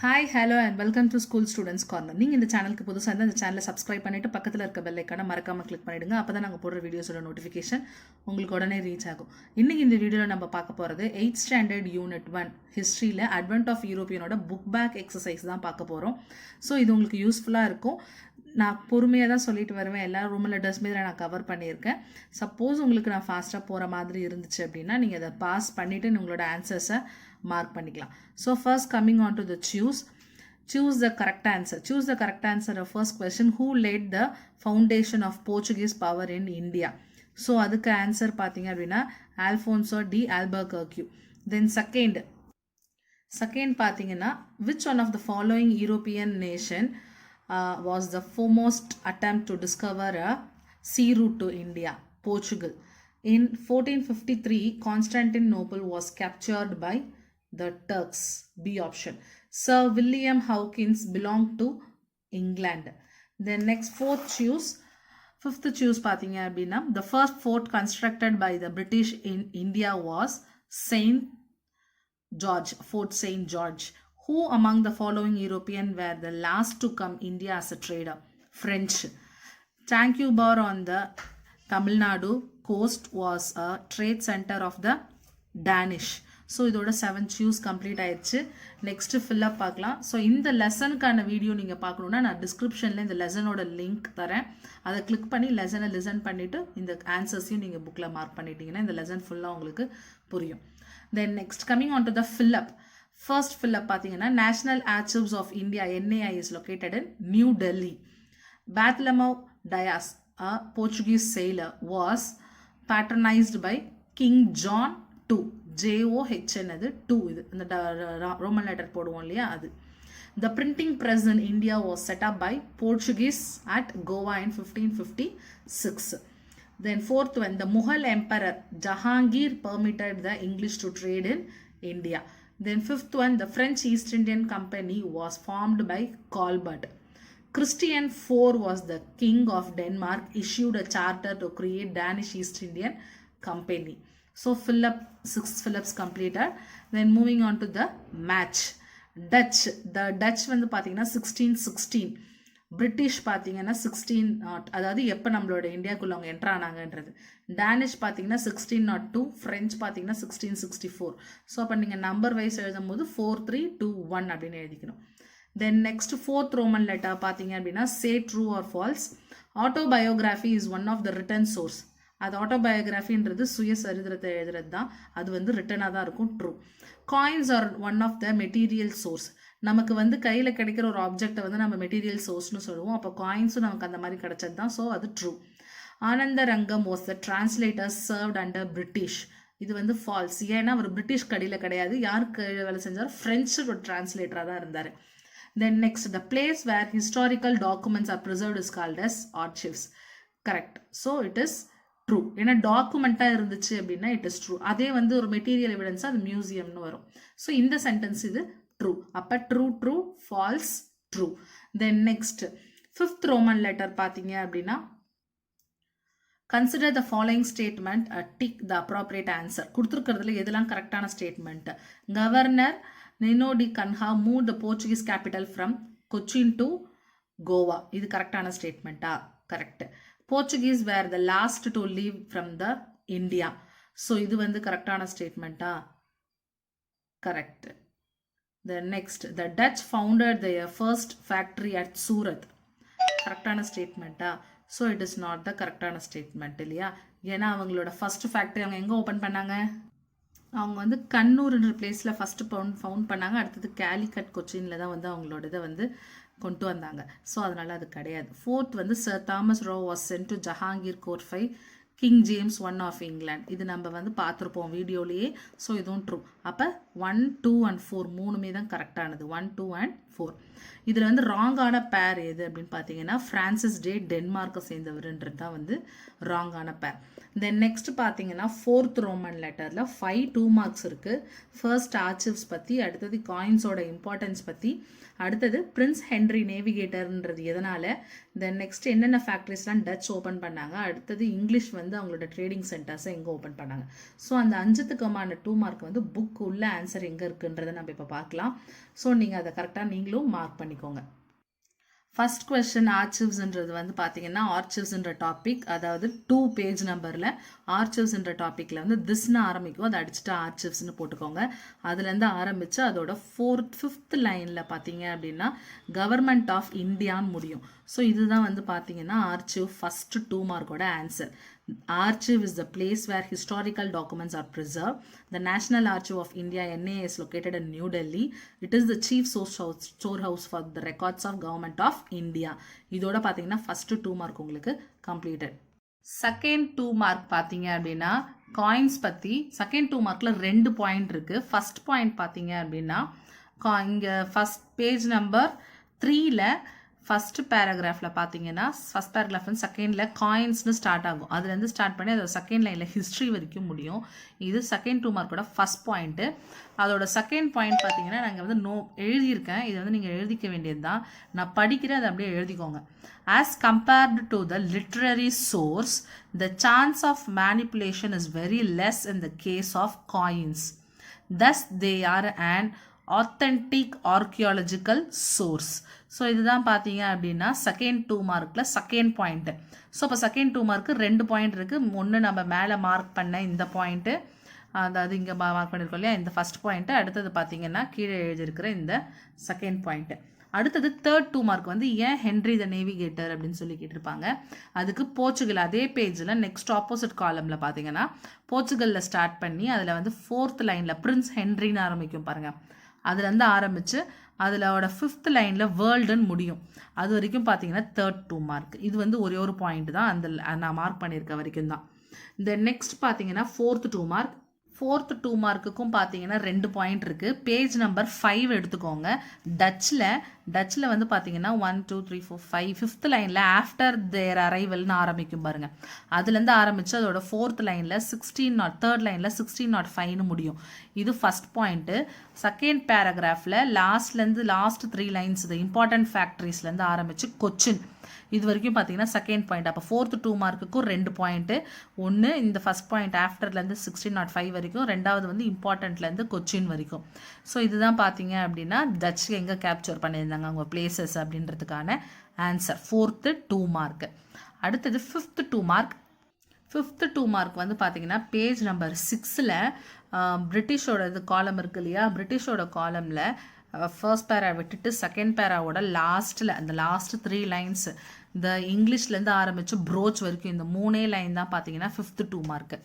Hi hello and welcome to school students corner. நீங்கள் இந்த சேனலுக்கு புதுசாக இருந்தால் இந்த சேனலை சப்ஸ்கிரைப் பண்ணிவிட்டு பக்கத்தில் இருக்க பெல் ஐக்கானை மறக்காமல் கிளிக் பண்ணிவிடுங்க. அப்போ தான் நாங்கள் போடுற வீடியோஸோட நோட்டிஃபிகேஷன் உங்களுக்கு உடனே ரீச் ஆகும். இன்றைக்கி இந்த வீடியோவில் நம்ம பார்க்க போகிறது 8th ஸ்டாண்டர்ட் யூனிட் 1 ஹிஸ்ட்ரியில் அட்வென்ட் ஆஃப் யூரோப்பியனோட புக் பேக் எக்ஸசைஸ் தான் பார்க்க போகிறோம். ஸோ இது உங்களுக்கு யூஸ்ஃபுல்லாக இருக்கும். நான் பொறுமையாக தான் சொல்லிட்டு வருவேன். எல்லா ரோமன் லெட்டர்ஸ் மீது நான் கவர் பண்ணியிருக்கேன். சப்போஸ் உங்களுக்கு நான் ஃபாஸ்ட்டாக போகிற மாதிரி இருந்துச்சு அப்படின்னா நீங்கள் அதை பாஸ் பண்ணிவிட்டு உங்களோட ஆன்சர்ஸை மார்க் பண்ணிக்கலாம். So first coming on to the choose the correct answer of first question, who laid the foundation of Portuguese power in India? So அதுக்கு ஆன்சர் பார்த்தீங்க அப்படின்னா ஆல்ஃபோன்சோ டி ஆல்பர்கர்க்யூ. தென் செகண்ட் பார்த்தீங்கன்னா which one of the following European nation was the foremost attempt to discover a sea route to India? Portugal. In 1453 Constantinople was captured by the Turks. B option. Sir William Hawkins belonged to England. Then next fifth choose பார்த்தீங்க அப்படின்னா the first fort constructed by the British in India was Fort St. George. Who among the following European were the last to come India as a trader? French. Tangier on the Tamil Nadu coast was a trade center of the Danish. So இதோட 7 choose complete ஆயிடுச்சு. Next fill up பார்க்கலாம். So இந்த லெசனுக்கான video நீங்கள் பார்க்கணுன்னா நான் டிஸ்கிரிப்ஷனில் இந்த லெசனோட link தரேன். அதை கிளிக் பண்ணி லெசனை லிசன் பண்ணிவிட்டு இந்த ஆன்சர்ஸையும் நீங்கள் புக்கில் மார்க் பண்ணிட்டீங்கன்னா இந்த லெசன் ஃபுல்லாக உங்களுக்கு புரியும். Then next coming on to the fill up. First fill up பார்த்தீங்கன்னா national archives of India NAI is located in New Delhi. Bartholomew Dias, a Portuguese sailor, was patronized by King John II. JOHN அது 2 இது இந்த Roman letter போடுவோம் இல்லையா அது. The printing press in India was set up by Portuguese at Goa in 1556. Then fourth one, the Mughal Emperor Jahangir permitted the English to trade in India. Then fifth one, the French East Indian Company was formed by Colbert. Christian IV was the king of Denmark, issued a charter to create Danish East Indian Company. So six Phillips completed. Then moving on to the match. The Dutch வந்து பார்த்தீங்கன்னா 1616, British பார்த்தீங்கன்னா 16 அதாவது எப்போ நம்மளோட இந்தியாவுக்குள்ள அவங்க enter ஆனாங்கன்றது. Danish பார்த்தீங்கன்னா 1602, French பார்த்தீங்கன்னா 1664. So அப்போ நீங்கள் நம்பர் வைஸ் எழுதும் போது 4321 அப்படின்னு எழுதிக்கணும். Then next fourth roman letter பார்த்தீங்க அப்படின்னா say true or false. Autobiography is one of the written source. அது ஆட்டோபயோகிராஃபின்றது சுயசரித்திரத்தை எழுதுறது தான். அது வந்து ரிட்டனாக தான் இருக்கும். True. Coins are one of the material source. நமக்கு வந்து கையில் கிடைக்கிற ஒரு ஆப்ஜெக்டை வந்து நம்ம மெட்டீரியல் சோர்ஸ்னு சொல்லுவோம். அப்போ காயின்ஸும் நமக்கு அந்த மாதிரி கிடைச்சது தான். ஸோ அது true. Ananda Rangam was the translator served under British. இது வந்து ஃபால்ஸ். ஏன்னா அவர் பிரிட்டிஷ் கடியில் கிடையாது. யாருக்கு வேலை செஞ்சார்? ஃப்ரெஞ்சு டிரான்ஸ்லேட்டராக தான் இருந்தார். Then next, the place where historical documents are preserved is called as archives. Correct. So it is true. ஏன்னா டாக்குமெண்ட்டாக இருந்துச்சு அப்படின்னா இட் இஸ் ட்ரூ. அதே வந்து ஒரு மெட்டீரியல் எவிடன்ஸ் அது மியூசியம்னு வரும். ஸோ இந்த சென்டென்ஸ் இது ட்ரூ. அப்போ true, false, true. Then next fifth Roman letter பார்த்தீங்க அப்படின்னா consider the following statement, tick the appropriate answer. கொடுத்துருக்கிறதுல எதெல்லாம் கரெக்டான statement? Governor Nino de Cunha move the Portuguese capital from Cochin to Goa. இது கரெக்டான ஸ்டேட்மெண்ட்டா? Correct. Portuguese were the last to leave from the India. So இது வந்து கரெக்டான ஸ்டேட்மெண்ட்டா? Correct. The next, the Dutch founded their first factory at Surat. கரெக்டான ஸ்டேட்மெண்ட்டா? So it is not the கரெக்டான ஸ்டேட்மெண்ட் இல்லையா? ஏன்னா அவங்களோட ஃபர்ஸ்ட் ஃபேக்ட்ரி அவங்க எங்கே ஓப்பன் பண்ணாங்க? அவங்க வந்து கண்ணூர்ன்ற பிளேஸில் ஃபஸ்ட்டு ஃபவுண்ட் பண்ணாங்க. அடுத்தது கேலிக்கட் கொச்சினில் தான் வந்து அவங்களோட இதை வந்து கொண்டு வந்தாங்க. ஸோ அதனால் அது கிடையாது. ஃபோர்த் வந்து sir Thomas Roe was sent to Jahangir court by King James I of England. இது நம்ம வந்து பார்த்துருப்போம் வீடியோலேயே. ஸோ இதுவும் ட்ரூ. அப்போ 1, 2 and 4 மூணுமே தான் கரெக்டானது. 1, 2 and 4. இதில் வந்து ராங்கான பேர் எது அப்படின்னு பார்த்தீங்கன்னா ஃப்ரான்சிஸ் டே டென்மார்க்கை சேர்ந்தவருன்றது தான் வந்து ராங்கான பேர். தென் நெக்ஸ்ட் பார்த்தீங்கன்னா ஃபோர்த் ரோமன் லெட்டரில் 5 2 மார்க்ஸ் இருக்குது. ஃபர்ஸ்ட் ஆர்ச்சிவ்ஸ் பற்றி, அடுத்தது காயின்ஸோட இம்பார்ட்டன்ஸ் பற்றி, அடுத்தது பிரின்ஸ் ஹென்ரி நேவிகேட்டர்ன்றது எதனால், தென் நெக்ஸ்ட் என்னென்ன ஃபேக்ட்ரிஸ்லாம் டச் ஓப்பன் பண்ணாங்க, அடுத்தது இங்கிலீஷ் வந்து அவங்களோட ட்ரேடிங் சென்டர்ஸை எங்கே ஓப்பன் பண்ணாங்க. ஸோ அந்த 5த்துக்குமான 2 மார்க் வந்து புக் உள்ள ஆன்சர் ஆன்சர் எங்கே இருக்குன்றதை நம்ம இப்போ பார்க்கலாம். ஸோ நீங்கள் அதை கரெக்டாக நீங்களும் மார்க் பண்ணிக்கோங்க. ஃபர்ஸ்ட் கொஸ்டின் ஆர்ச்சிவ்ஸ்ன்றது வந்து பார்த்தீங்கன்னா ஆர்ச்சிவ்ஸ்ன்ற டாபிக், அதாவது 2 பேஜ் நம்பரில் ஆர்ச்சிவ்ஸ்ன்ற டாப்பிக்கில் வந்து திஸ்னு ஆரம்பிக்கும், அதை அடிச்சுட்டு ஆர்ச்சிவ்ஸ்னு போட்டுக்கோங்க. அதுலேருந்து ஆரம்பித்து அதோட 5th லைனில் பார்த்தீங்க அப்படின்னா கவர்மெண்ட் ஆஃப் இந்தியான்னு முடியும். ஸோ இதுதான் வந்து பார்த்தீங்கன்னா ஆர்ச்சிவ் ஃபஸ்ட்டு 2 மார்க்கோட answer. Archive is the place where historical documents are preserved. The National Archive of India (NA) is located in New Delhi. It is the chief storehouse for the records of Government of India. இதோட பார்த்தீங்கன்னா first 2 mark உங்களுக்கு completed. Second 2 mark பார்த்தீங்க அப்படின்னா coins பற்றி. Second 2 மார்க்கில் 2 point இருக்குது. First point பார்த்தீங்க அப்படின்னா இங்கே ஃபர்ஸ்ட் பேஜ் நம்பர் 3ல் ஃபஸ்ட்டு பேராகிராஃபில் பார்த்தீங்கன்னா ஃபஸ்ட் பேராகிராஃப் வந்து செகண்டில் காயின்ஸ்னு ஸ்டார்ட் ஆகும். அதுலேருந்து ஸ்டார்ட் பண்ணி அதோட செகண்ட் லைனில் ஹிஸ்ட்ரி வரைக்கும் முடியும். இது செகண்ட் 2 மார்க்கோட ஃபஸ்ட் பாயிண்ட்டு. அதோட செகண்ட் பாயிண்ட் பார்த்தீங்கன்னா நாங்கள் வந்து எழுதியிருக்கேன். இது வந்து நீங்கள் எழுதிக்க வேண்டியது தான். நான் படிக்கிறேன், அதை அப்படியே எழுதிக்கோங்க. As compared to the literary source, the chance of manipulation is very less in the case of coins. Thus, they are an authentic archaeological source. So இதுதான் பார்த்தீங்க அப்படின்னா செகண்ட் 2 மார்க்கில் செகண்ட் பாயிண்ட்டு. ஸோ இப்போ செகண்ட் 2 மார்க்கு 2 பாயிண்ட் இருக்குது. ஒன்று நம்ம மேலே mark பண்ண இந்த பாயிண்ட்டு, அதாவது இங்கே மார்க் பண்ணியிருக்கோம் இல்லையா, இந்த ஃபஸ்ட் பாயிண்ட்டு. அடுத்தது பார்த்தீங்கன்னா கீழே எழுதியிருக்கிற இந்த செகண்ட் பாயிண்ட்டு. அடுத்தது தேர்ட் 2 மார்க் வந்து ஏன் ஹென்ரி த நேவிகேட்டர் அப்படின்னு சொல்லி கேட்டிருப்பாங்க. அதுக்கு போர்ச்சுகல் அதே பேஜில் நெக்ஸ்ட் ஆப்போசிட் காலமில் பார்த்தீங்கன்னா போர்ச்சுகலில் ஸ்டார்ட் பண்ணி அதில் வந்து 4th லைனில் பிரின்ஸ் ஹென்ரின்னு ஆரம்பிக்கும் பாருங்கள். அதுலேருந்து ஆரம்பித்து அதிலோட 5th லைனில் வேர்ல்டுன்னு முடியும். அது வரைக்கும் பார்த்தீங்கன்னா தேர்ட் 2 மார்க். இது வந்து ஒரே ஒரு பாயிண்ட் தான், அந்த நான் மார்க் பண்ணியிருக்க வரைக்கும் தான். இந்த நெக்ஸ்ட் பார்த்தீங்கன்னா 4th 2 மார்க். 4th 2 மார்க்குக்கும் பார்த்தீங்கன்னா 2 பாயிண்ட் இருக்குது. பேஜ் நம்பர் 5 எடுத்துக்கோங்க. டச்சில் வந்து பார்த்தீங்கன்னா 1 2 3 4 5 5th லைனில் ஆஃப்டர் தேர் அரைவல்னு ஆரம்பிக்கும் பாருங்கள். அதுலேருந்து ஆரம்பித்து அதோட 4th லைனில் 3rd லைனில் 1605ன்னு முடியும். இது ஃபஸ்ட் பாயிண்ட்டு. செகண்ட் பேராகிராஃபில் லாஸ்ட்லேருந்து லாஸ்ட் 3 லைன்ஸ் இது இம்பார்ட்டன்ட் ஃபேக்ட்ரிஸ்லேருந்து ஆரம்பித்து கொச்சின் இது வரைக்கும் பார்த்தீங்கன்னா செகண்ட் பாயிண்ட். அப்போ 4th 2 மார்க்குக்கும் 2 பாயிண்ட்டு. ஒன்று இந்த ஃபஸ்ட் பாயிண்ட் ஆஃப்டர்லேருந்து 1605 வரைக்கும், ரெண்டாவது வந்து இம்பார்ட்டண்ட்லேருந்து கொச்சின் வரைக்கும். ஸோ இதுதான் பார்த்தீங்க அப்படின்னா டச் எங்கே கேப்சர் பண்ணியிருந்தாங்க அவங்க பிளேசஸ் அப்படின்றதுக்கான ஆன்சர் 4th 2 மார்க்கு. அடுத்தது 5th 2 மார்க். 5th 2 மார்க் வந்து பார்த்தீங்கன்னா பேஜ் நம்பர் 6ல் பிரிட்டிஷோட இது காலம் இருக்கு இல்லையா, பிரிட்டிஷோட காலமில் ஃபர்ஸ்ட் பேரா விட்டுட்டு செகண்ட் பேராவோட லாஸ்ட்டில் அந்த லாஸ்ட் 3 லைன்ஸ் இந்த இங்கிலீஷ்லேருந்து ஆரம்பித்து ப்ரோச் வரைக்கும் இந்த 3 லைன் தான் பார்த்தீங்கன்னா 5th 2 மார்க்கு.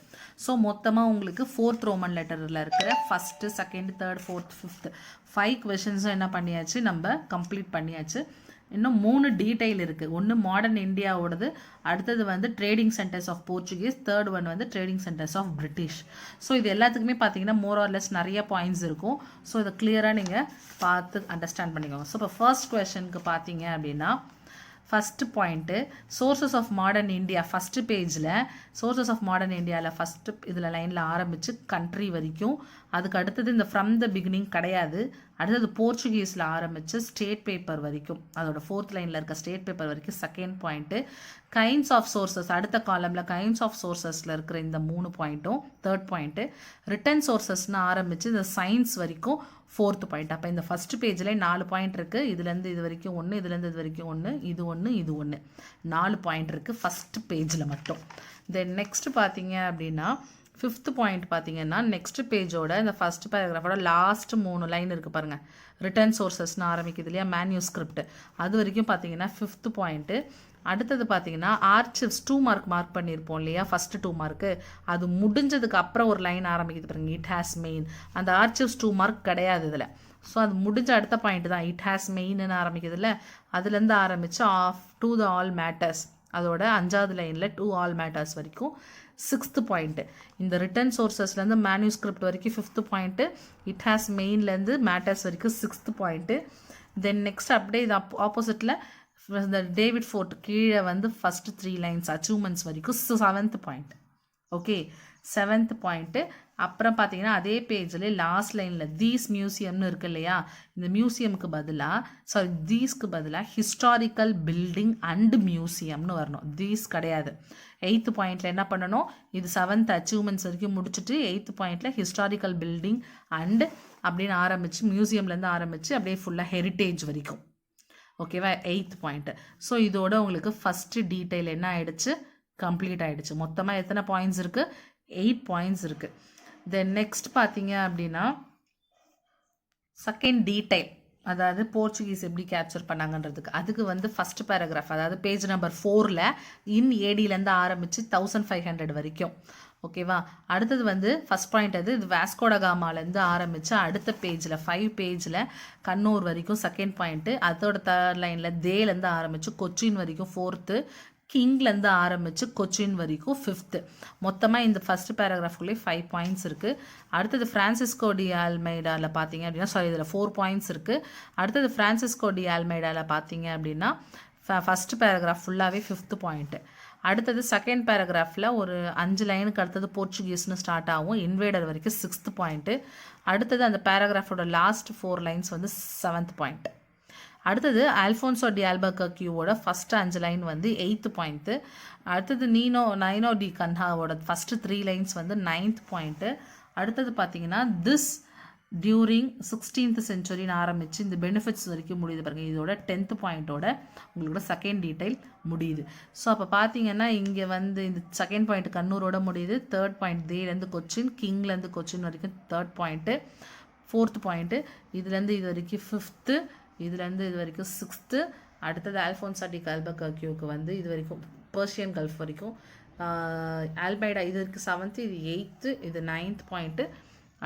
ஸோ மொத்தமாக உங்களுக்கு 4th ரோமன் லெட்டரில் இருக்கிற first, second, third, 4th, 5th 5 கொஷின்ஸும் என்ன பண்ணியாச்சு, நம்ம கம்ப்ளீட் பண்ணியாச்சு. இன்னும் 3 டீட்டெயில் இருக்குது. ஒன்று மாடர்ன் இந்தியாவோடது, அடுத்தது வந்து trading centres of Portuguese, third one வந்து trading centres of British. So இது எல்லாத்துக்குமே பார்த்தீங்கன்னா மோர் ஆர் லெஸ் நிறைய பாயிண்ட்ஸ் இருக்கும். ஸோ இதை கிளியராக நீங்கள் பார்த்து அண்டர்ஸ்டாண்ட் பண்ணிக்கோங்க. ஸோ இப்போ ஃபர்ஸ்ட் கொஸ்டினுக்கு பார்த்தீங்க அப்படின்னா first point sources of modern India first பேஜில் சோர்சஸ் ஆஃப் மாடர்ன் இந்தியாவில் ஃபஸ்ட்டு இதில் லைனில் ஆரம்பித்து கண்ட்ரி வரைக்கும், அதுக்கு அடுத்தது இந்த ஃப்ரம் த பிகினிங் கிடையாது, அடுத்தது போர்ச்சுகீஸில் ஆரம்பித்து ஸ்டேட் பேப்பர் வரைக்கும், அதோட 4th லைனில் இருக்க ஸ்டேட் பேப்பர் வரைக்கும் second point. Kinds of sources அடுத்த காலமில் கைண்ட்ஸ் ஆஃப் சோர்சஸில் இருக்கிற இந்த 3 பாயிண்ட்டும் தேர்ட் பாயிண்ட்டு. ரிட்டன் சோர்சஸ்னு ஆரம்பித்து இந்த சயின்ஸ் வரைக்கும் 4th பாயிண்ட். அப்போ இந்த ஃபஸ்ட்டு பேஜில் 4 பாயிண்ட் இருக்குது. இதுலேருந்து இது வரைக்கும் 1, இதுலேருந்து இது வரைக்கும் 1, இது 1, இது 1, 4 பாயிண்ட் இருக்குது ஃபஸ்ட்டு பேஜில் மட்டும். தென் நெக்ஸ்ட் பார்த்தீங்க அப்படின்னா 5th பாயிண்ட் பார்த்தீங்கன்னா நெக்ஸ்ட் பேஜோட இந்த ஃபஸ்ட் பேராகிராஃபோட லாஸ்ட் 3 லைன் இருக்குது பாருங்கள். ரிட்டன் சோர்சஸ்னு ஆரம்பிக்குது இல்லையா, மேன்யூஸ்கிரிப்ட், அது வரைக்கும் பார்த்தீங்கன்னா 5th பாயிண்ட்டு. அடுத்தது பார்த்தீங்கன்னா ஆர்ச்சிவ்ஸ் 2 மார்க் பண்ணியிருப்போம் இல்லையா, ஃபஸ்ட்டு 2 மார்க்கு, அது முடிஞ்சதுக்கு அப்புறம் ஒரு லைன் ஆரம்பிக்குது பாருங்க, இட் ஹேஸ் மெயின். அந்த ஆர்ச்சிவ்ஸ் 2 மார்க் கிடையாது இதில். ஸோ அது முடிஞ்ச அடுத்த பாயிண்ட் தான், இட் ஹேஸ் மெயின்னு ஆரம்பிக்குது இல்லை, அதுலேருந்து ஆரம்பித்து of to the all matters, அதோட 5வது லைனில் டு ஆல் மேட்டர்ஸ் வரைக்கும் 6th பாயிண்ட்டு. இந்த ரிட்டன் சோர்சஸ்லேருந்து மேன்யூஸ்கிரிப்ட் வரைக்கும் 5th பாயிண்ட்டு, இட் ஹேஸ் மெயின்லேருந்து மேட்டர்ஸ் வரைக்கும் 6th பாயிண்ட்டு. தென் நெக்ஸ்ட் அப்படியே இது ஆப்போசிட்டில் இந்த டேவிட் ஃபோர்ட் கீழே வந்து ஃபஸ்ட்டு 3 லைன்ஸ் அச்சீவ்மெண்ட்ஸ் வரைக்கும் 7th point. Okay, 7th point. அப்புறம் பார்த்தீங்கன்னா அதே பேஜில் லாஸ்ட் லைனில் தீஸ் மியூசியம்னு இருக்கு இல்லையா, இந்த மியூசியமுக்கு பதிலாக தீஸ்க்கு பதிலாக ஹிஸ்டாரிக்கல் பில்டிங் அண்ட் மியூசியம்னு வரணும், தீஸ் கிடையாது. 8th பாயிண்டில் என்ன பண்ணணும், இது 7th அச்சீவ்மெண்ட்ஸ் வரைக்கும் முடிச்சுட்டு 8th பாயிண்டில் ஹிஸ்டாரிக்கல் பில்டிங் அண்ட் அப்படின்னு ஆரம்பித்து மியூசியம்லேருந்து ஆரம்பித்து அப்படியே ஃபுல்லாக ஹெரிட்டேஜ் வரைக்கும். ஓகேவா, 8th பாயிண்ட்டு. ஸோ இதோட உங்களுக்கு ஃபஸ்ட்டு டீட்டெயில் என்ன ஆகிடுச்சு, கம்ப்ளீட் ஆகிடுச்சு. மொத்தமாக எத்தனை பாயிண்ட்ஸ் இருக்குது, 8 பாயிண்ட்ஸ் இருக்குது. தென் நெக்ஸ்ட் பார்த்தீங்க அப்படின்னா செகண்ட் டீடைல், அதாவது போர்ச்சுகீஸ் எப்படி கேப்சர் பண்ணாங்கன்றதுக்கு. அதுக்கு வந்து ஃபஸ்ட் பேராகிராஃப், அதாவது பேஜ் நம்பர் 4ல் இன் ஏடியிலேருந்து ஆரம்பித்து 1500 வரைக்கும். ஓகேவா, அடுத்தது வந்து ஃபஸ்ட் பாயிண்ட் இது வாஸ்கோடகாமாலேருந்து ஆரம்பித்து அடுத்த பேஜில் 5 பேஜில் கண்ணூர் வரைக்கும் செகண்ட் பாயிண்ட்டு. அதோட தேர்ட் லைனில் தேலேருந்து ஆரம்பித்து கொச்சின் வரைக்கும் 4th, கிங்லேருந்து ஆரம்பித்து கொச்சின் வரைக்கும் 5th. மொத்தமாக இந்த ஃபஸ்ட் பேராகிராஃப்குள்ளே 5 பாயிண்ட்ஸ் இருக்குது. அடுத்தது ஃப்ரான்சிஸ்கோ டி ஆல்மைடாவில் பார்த்தீங்க அப்படின்னா இதில் 4 பாயிண்ட்ஸ் இருக்குது. அடுத்தது ஃப்ரான்சிஸ்கோ டி ஆல்மைடாவில் பார்த்தீங்க அப்படின்னா ஃபஸ்ட் பேராகிராஃப் ஃபுல்லாகவே 5th பாயிண்ட்டு. அடுத்தது செகண்ட் பேராகிராஃபில் ஒரு 5 லைனுக்கு அடுத்தது போர்ச்சுகீஸ்னு ஸ்டார்ட் ஆகும், இன்வேடர் வரைக்கும் 6th பாயிண்ட்டு. அடுத்தது அந்த பேராகிராஃபோட லாஸ்ட் 4 லைன்ஸ் வந்து 7th பாயிண்ட். அடுத்தது அல்ஃபோன்சோ டி ஆல்பர்கர்கியோட ஃபஸ்ட்டு 5 லைன் வந்து 8th பாயிண்ட்டு. அடுத்தது நைனோ டி கன்ஹாவோட ஃபஸ்ட்டு 3 லைன்ஸ் வந்து 9th பாயிண்ட்டு. அடுத்தது பார்த்தீங்கன்னா திஸ் டியூரிங் 16th சென்ச்சுரின்னு ஆரம்பித்து இந்த பெனிஃபிட்ஸ் வரைக்கும் முடியுது பாருங்கள். இதோட 10th பாயிண்ட்டோட உங்களோட செகண்ட் டீடைல் முடியுது. ஸோ அப்போ பார்த்தீங்கன்னா இங்கே வந்து இந்த செகண்ட் பாயிண்ட் கண்ணூரோட முடியுது. தேர்ட் பாயிண்ட் தேலேருந்து கொச்சின், கிங்லேருந்து கொச்சின் வரைக்கும் தேர்ட் பாயிண்ட்டு. 4th பாயிண்ட்டு இதுலேருந்து இது வரைக்கும் 5th, இதுலேருந்து இது வரைக்கும் 6th. அடுத்தது அல்ஃபோன்சோ டி ஆல்பர்கர்கியோக்கு வந்து இது வரைக்கும் பர்ஷியன் கல்ஃப் வரைக்கும். ஆல்மைடா இது வரைக்கும் 7th, இது 8th, இது 9th பாயிண்ட்டு.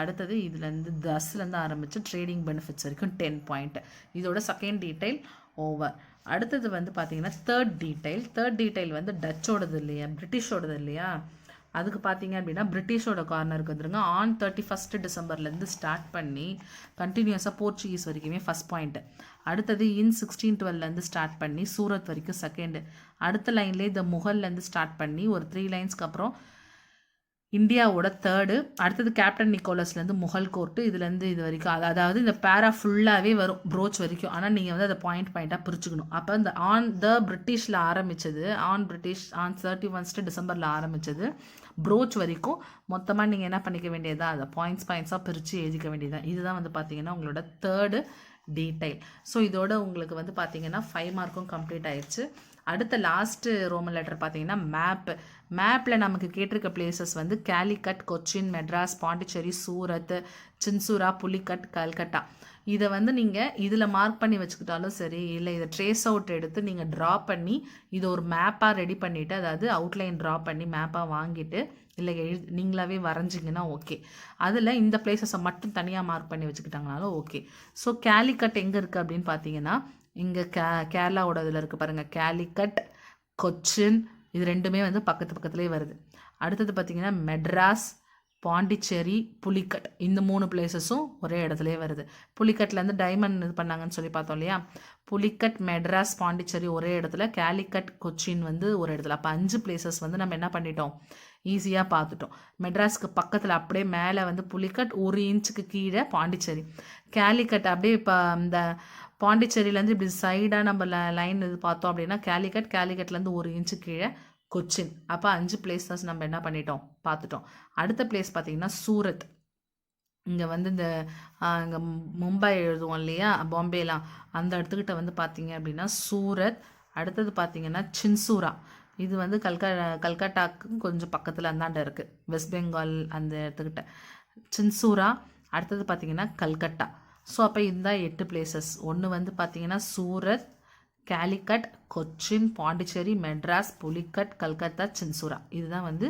அடுத்தது இதுலேருந்து தஸ்லேருந்து ஆரம்பித்து ட்ரேடிங் பெனிஃபிட்ஸ் வரைக்கும் 10 பாயிண்ட். இதோட செகண்ட் டீடைல் ஓவர். அடுத்தது வந்து பார்த்தீங்கன்னா தேர்ட் டீடைல் வந்து டச்சோடது இல்லையா, பிரிட்டிஷோடது இல்லையா. அதுக்கு பார்த்தீங்க அப்படின்னா பிரிட்டிஷோட கார்னருக்கு வந்துருங்க. ஆன் 31st டிசம்பர்லேருந்து ஸ்டார்ட் பண்ணி கண்டினியூஸாக போர்ச்சுகீஸ் வரைக்குமே ஃபஸ்ட் பாயிண்ட்டு. அடுத்தது இன் 1612லேருந்து ஸ்டார்ட் பண்ணி சூரத் வரைக்கும் செகண்டு. அடுத்த லைன்லேயே இந்த முகல்லேருந்து ஸ்டார்ட் பண்ணி ஒரு 3 லைன்ஸ்க்கு அப்புறம் இந்தியாவோட தேர்டு. அடுத்தது கேப்டன் நிக்கோலஸ்லேருந்து முகல் கோர்ட்டு, இதுலேருந்து இது வரைக்கும். அதாவது இந்த பேரா ஃபுல்லாகவே வரும் ப்ரோச் வரைக்கும். ஆனால் நீங்கள் வந்து அதை பாயிண்ட்டாக பிரிச்சுக்கணும். அப்போ இந்த ஆன் த பிரிட்டிஷில் ஆரம்பித்தது, ஆன் 31st டிசம்பரில் ஆரம்பித்தது ப்ரோச் வரைக்கும் மொத்தமாக நீங்கள் என்ன பண்ணிக்க வேண்டியதா, அதை பாயிண்ட்ஸாக பிரித்து எழுதிக்க வேண்டியதான். இதுதான் வந்து பார்த்தீங்கன்னா உங்களோட தேர்டு டீடைல். ஸோ இதோட உங்களுக்கு வந்து பார்த்தீங்கன்னா 5 மார்க்கும் கம்ப்ளீட் ஆயிடுச்சு. அடுத்த லாஸ்ட்டு ரோமன் லெட்டர் பார்த்தீங்கன்னா மேப்பில் நமக்கு கேட்டிருக்க பிளேசஸ் வந்து கேலிக்கட், கொச்சின், மெட்ராஸ், பாண்டிச்சேரி, சூரத், சின்சூரா, புலிக்கட், கல்கட்டா. இதை வந்து நீங்கள் இதில் மார்க் பண்ணி வச்சுக்கிட்டாலும் சரி, இல்லை இதை ட்ரேஸ் அவுட் எடுத்து நீங்கள் ட்ரா பண்ணி இது ஒரு மேப்பாக ரெடி பண்ணிவிட்டு, அதாவது அவுட்லைன் ட்ரா பண்ணி மேப்பாக வாங்கிட்டு இல்லை நீங்களாவே வரைஞ்சிங்கன்னா ஓகே. அதில் இந்த பிளேசஸை மட்டும் தனியாக மார்க் பண்ணி வச்சுக்கிட்டாங்கனாலும் ஓகே. ஸோ கேலிக்கட் எங்கே இருக்குது அப்படின்னு பார்த்தீங்கன்னா இங்கே கேரளாவோட இதில் இருக்குது பாருங்கள். கேலிக்கட், கொச்சின், இது ரெண்டுமே வந்து பக்கத்துலேயே வருது. அடுத்தது பார்த்திங்கன்னா மெட்ராஸ், பாண்டிச்சேரி, புலிக்கட், இந்த 3 பிளேசஸும் ஒரே இடத்துலையே வருது. புலிக்கட்லேருந்து டைமண்ட் இது பண்ணாங்கன்னு சொல்லி பார்த்தோம் இல்லையா. புலிக்கட், மெட்ராஸ், பாண்டிச்சேரி ஒரே இடத்துல, கேலிக்கட், கொச்சின் வந்து ஒரு இடத்துல. அப்போ 5 பிளேசஸ் வந்து நம்ம என்ன பண்ணிட்டோம், ஈஸியாக பார்த்துட்டோம். மெட்ராஸ்க்கு பக்கத்தில் அப்படியே மேலே வந்து புலிக்கட், 1 இன்ச்சுக்கு கீழே பாண்டிச்சேரி. கேலிக்கட் அப்படியே இப்போ இந்த பாண்டிச்சேரியிலேருந்து இப்படி சைடாக நம்ம லைன் இது பார்த்தோம் அப்படின்னா கேலிக்கட்லேருந்து 1 இன்ச்சு கீழே கொச்சின். அப்போ 5 பிளேசஸ் நம்ம என்ன பண்ணிட்டோம், பார்த்துட்டோம். அடுத்த பிளேஸ் பார்த்திங்கன்னா சூரத். இங்கே வந்து இந்த இங்கே மும்பை எழுதுவோம் இல்லையா, பாம்பேலாம், அந்த இடத்துக்கிட்ட வந்து பார்த்திங்க அப்படின்னா சூரத். அடுத்தது பார்த்திங்கன்னா சின்சூரா, இது வந்து கல்கட்டாக்கு கொஞ்சம் பக்கத்தில் அந்தாண்ட இருக்குது, வெஸ்ட் பெங்கால் அந்த இடத்துக்கிட்ட சின்சூரா. அடுத்தது பார்த்திங்கன்னா கல்கட்டா. ஸோ அப்போ இதுதான் 8 பிளேசஸ். ஒன்று வந்து பார்த்திங்கன்னா சூரத், கேலிக்கட், கொச்சின், பாண்டிச்சேரி, மெட்ராஸ், புலிக்கட், கல்கத்தா, சின்சூரா. இதுதான் வந்து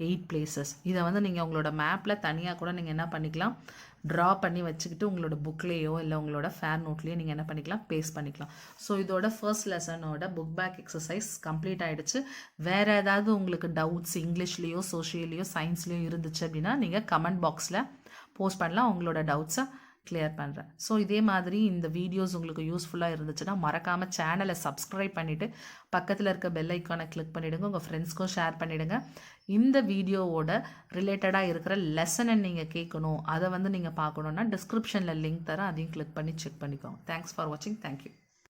8 பிளேசஸ். இதை வந்து நீங்கள் உங்களோட மேப்பில் தனியாக கூட நீங்கள் என்ன பண்ணிக்கலாம், ட்ரா பண்ணி வச்சுக்கிட்டு உங்களோட புக்லேயோ இல்லை உங்களோட ஃபேர் நோட்லேயோ நீங்கள் என்ன பண்ணிக்கலாம், பேஸ்ட் பண்ணிக்கலாம். ஸோ இதோட ஃபர்ஸ்ட் லெசனோட புக் பேக் எக்ஸசைஸ் கம்ப்ளீட் ஆகிடுச்சு. வேறு ஏதாவது உங்களுக்கு டவுட்ஸ் இங்கிலீஷ்லேயோ சோஷியல்லையோ சயின்ஸ்லேயோ இருந்துச்சு அப்படின்னா நீங்கள் கமெண்ட் பாக்ஸில் போஸ்ட் பண்ணலாம், உங்களோட டவுட்ஸை கிளியர் பண்ணுறேன். ஸோ இதே மாதிரி இந்த வீடியோஸ் உங்களுக்கு யூஸ்ஃபுல்லாக இருந்துச்சுன்னா மறக்காமல் சேனலை சப்ஸ்கிரைப் பண்ணிவிட்டு பக்கத்தில் இருக்க பெல் ஐக்கானை கிளிக் பண்ணிவிடுங்க, உங்கள் ஃப்ரெண்ட்ஸ்க்கும் ஷேர் பண்ணிவிடுங்க. இந்த வீடியோவோட ரிலேட்டடாக இருக்கிற லெசனை நீங்கள் கேட்கணும், அதை வந்து நீங்கள் பார்க்கணுன்னா டிஸ்கிரிப்ஷனில் லிங்க் தரேன், அதையும் கிளிக் பண்ணி செக் பண்ணிக்கோங்க. தேங்க்ஸ் ஃபார் வாட்சிங். தேங்க்யூ.